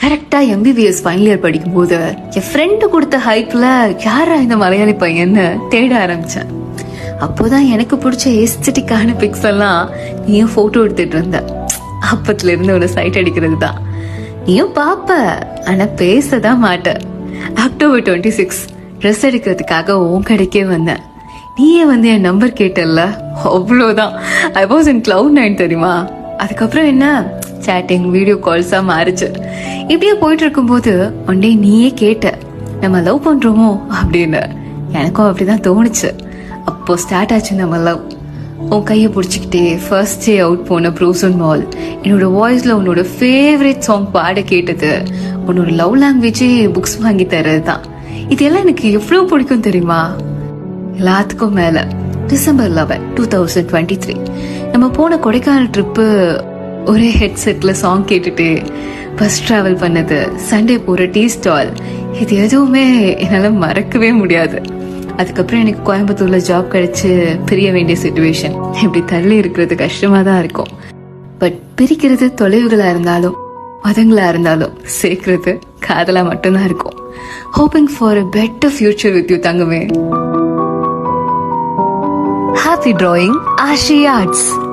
கரெக்டா MBBS final year படிக்கும் போது என் ஃப்ரெண்டு கொடுத்த ஹைப்ல யாரா இந்த மலையாளி பையன்னு தேட ஆரம்பிச்சேன். அப்போதான் எனக்கு பிடிச்ச எஸ்தட்டிக்கான பிக்ஸ் எல்லாம் நீயும் போட்டோ எடுத்துட்டு இருந்த. அப்பத்துல இருந்து ஒரு சைட் அடிக்கிறது தான். நீயும் பாப்ப, ஆனா பேசதான் மாட்ட. October 26 ட்ரெஸ் எடுக்கிறதுக்காக உன் கடைக்கே வந்தேன். நீயே வந்து என் நம்பர் கேட்டல்ல, அவ்வளோதான். ஐ வாஸ் இன் cloud 9 தெரியுமா. அதுக்கப்புறம் என்ன சேட்டிங், வீடியோ கால்ஸா மாறிச்சு. இப்படியே போயிட்டு இருக்கும்போது ஒன் டே நீயே கேட்ட, நம்ம லவ் பண்றோமோ அப்படின்னு. எனக்கும் அப்படிதான் தோணுச்சு. அப்போ ஸ்டார்ட் ஆச்சு நம்ம லவ். உன் கையை பிடிச்சிக்கிட்டே ஃபர்ஸ்ட் டே அவுட் போன ப்ரோசன் மால், என்னோட வாய்ஸ்ல உன்னோட ஃபேவரட் சாங் பாட கேட்டது, உன்னோட லவ் லாங்குவேஜே புக்ஸ் வாங்கி தர்றது தான். இதெல்லாம் எனக்கு எவ்வளவு பிடிக்கும் தெரியுமா. எல்லாத்துக்கும் மேல December 11, 2023 நம்ம போன கொடைக்கானல் ட்ரிப்பு, ஒரே ஹெட்செட்ல சாங் கேட்டுட்டு பஸ் டிராவல் பண்ணது, சண்டே போற டீ ஸ்டால், இது எதுவுமே என்னால மறக்கவே முடியாது. அதுக்கப்புறம் எனக்கு கோயம்புத்தூர்ல ஜாப் கிடைச்சு பிரிய வேண்டிய சிச்சுவேஷன். இப்படி தள்ளி இருக்கிறது கஷ்டமா தான் இருக்கும். பட் பிரிக்கிறது தொலைவுகளா இருந்தாலும் மதங்களா இருந்தாலும் சேர்க்கிறது காதலா மட்டும்தான் இருக்கும். Hoping for a better future with you தங்கமே. Happy drawing, Ashi Arts.